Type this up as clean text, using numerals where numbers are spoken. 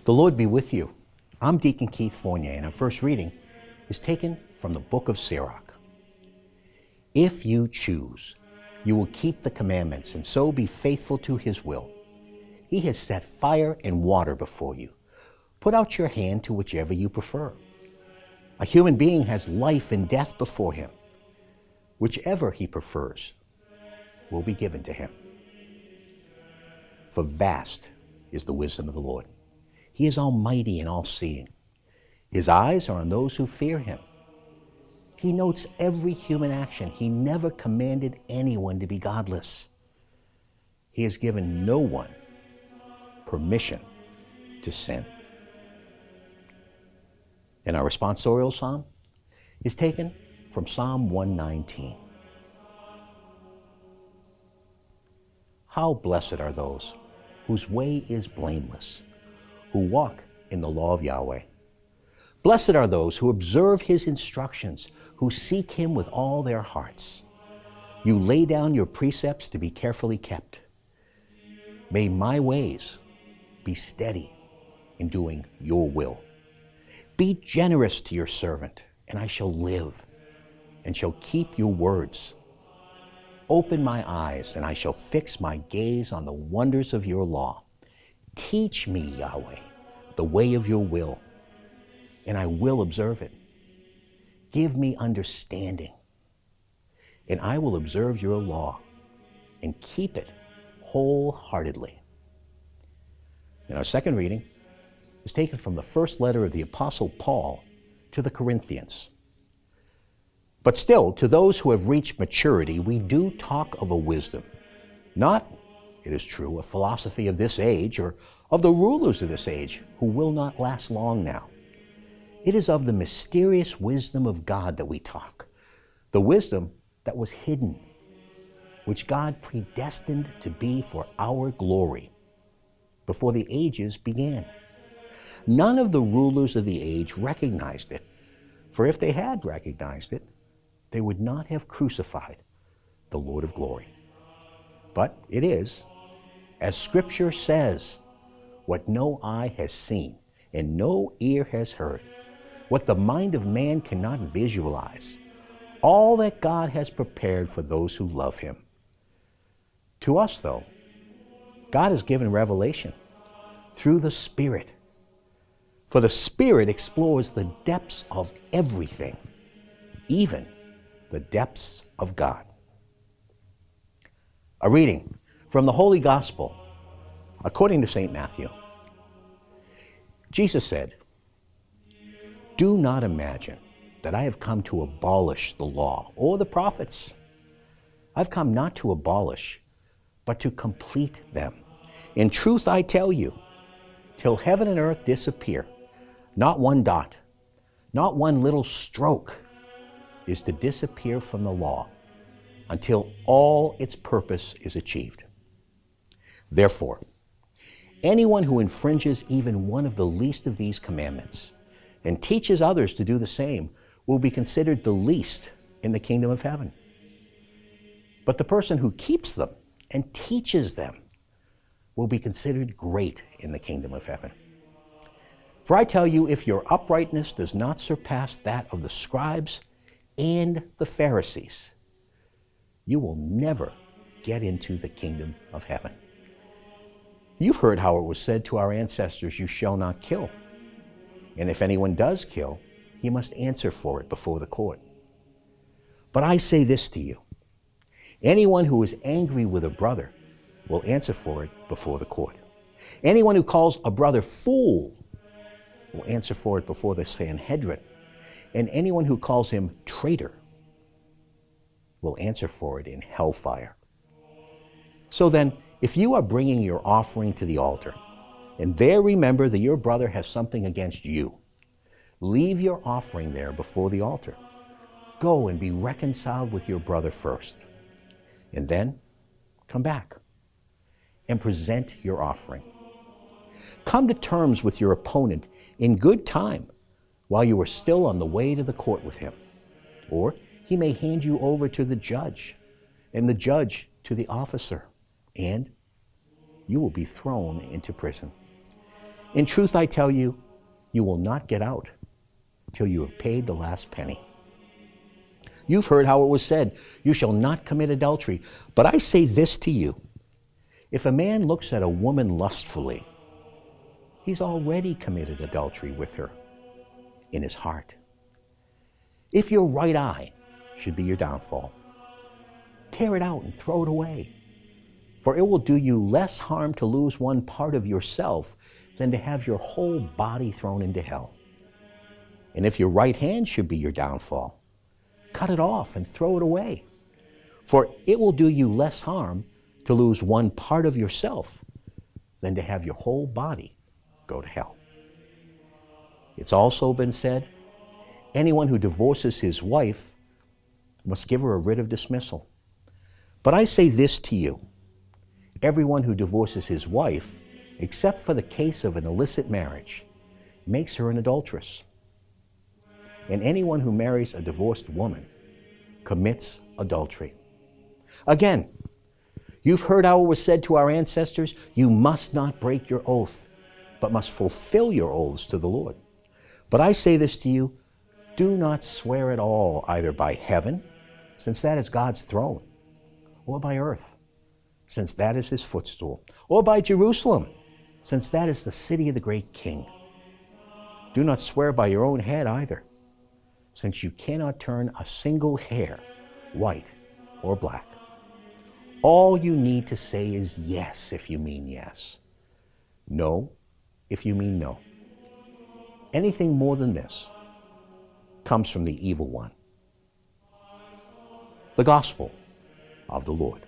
The Lord be with you. I'm Deacon Keith Fournier, and our first reading is taken from the book of Sirach. If you choose, you will keep the commandments and so be faithful to his will. He has set fire and water before you. Put out your hand to whichever you prefer. A human being has life and death before him. Whichever he prefers will be given to him. For vast is the wisdom of the Lord. He is almighty and all-seeing. His eyes are on those who fear him. He notes every human action. He never commanded anyone to be godless. He has given no one permission to sin. And our responsorial psalm is taken from Psalm 119. How blessed are those whose way is blameless, who walk in the law of Yahweh. Blessed are those who observe his instructions, who seek him with all their hearts. You lay down your precepts to be carefully kept. May my ways be steady in doing your will. Be generous to your servant, and I shall live, and shall keep your words. Open my eyes, and I shall fix my gaze on the wonders of your law. Teach me, Yahweh, the way of your will, and I will observe it. Give me understanding, and I will observe your law and keep it wholeheartedly. And our second reading is taken from the first letter of the Apostle Paul to the Corinthians. But still, to those who have reached maturity, we do talk of a wisdom, not, it is true, a philosophy of this age or of the rulers of this age who will not last long now. It is of the mysterious wisdom of God that we talk, the wisdom that was hidden, which God predestined to be for our glory before the ages began. None of the rulers of the age recognized it, for if they had recognized it, they would not have crucified the Lord of glory. But it is, as Scripture says, what no eye has seen and no ear has heard, what the mind of man cannot visualize, all that God has prepared for those who love him. To us, though, God has given revelation through the Spirit. For the Spirit explores the depths of everything, even the depths of God. A reading from the Holy Gospel according to St. Matthew. Jesus said, "Do not imagine that I have come to abolish the law or the prophets. I've come not to abolish, but to complete them. In truth, I tell you, till heaven and earth disappear, not one dot, not one little stroke is to disappear from the law until all its purpose is achieved. Therefore, anyone who infringes even one of the least of these commandments and teaches others to do the same will be considered the least in the kingdom of heaven. But the person who keeps them and teaches them will be considered great in the kingdom of heaven. For I tell you, if your uprightness does not surpass that of the scribes and the Pharisees, you will never get into the kingdom of heaven. You've heard how it was said to our ancestors, 'You shall not kill.' And if anyone does kill, he must answer for it before the court. But I say this to you, anyone who is angry with a brother will answer for it before the court. Anyone who calls a brother fool will answer for it before the Sanhedrin. And anyone who calls him traitor will answer for it in hellfire. So then, if you are bringing your offering to the altar, and there remember that your brother has something against you, leave your offering there before the altar. Go and be reconciled with your brother first, and then come back and present your offering. Come to terms with your opponent in good time while you are still on the way to the court with him. Or he may hand you over to the judge, and the judge to the officer, and you will be thrown into prison. In truth, I tell you, you will not get out till you have paid the last penny. You've heard how it was said, you shall not commit adultery. But I say this to you, if a man looks at a woman lustfully, he's already committed adultery with her in his heart. If your right eye should be your downfall, tear it out and throw it away. For it will do you less harm to lose one part of yourself than to have your whole body thrown into hell. And if your right hand should be your downfall, cut it off and throw it away. For it will do you less harm to lose one part of yourself than to have your whole body go to hell. It's also been said, anyone who divorces his wife must give her a writ of dismissal. But I say this to you, everyone who divorces his wife, except for the case of an illicit marriage, makes her an adulteress. And anyone who marries a divorced woman commits adultery. Again, you've heard how it was said to our ancestors, you must not break your oath, but must fulfill your oaths to the Lord. But I say this to you, do not swear at all, either by heaven, since that is God's throne, or by earth, since that is his footstool, or by Jerusalem, since that is the city of the great King. Do not swear by your own head either, since you cannot turn a single hair white or black. All you need to say is yes if you mean yes, no if you mean no. Anything more than this comes from the evil one. The Gospel of the Lord.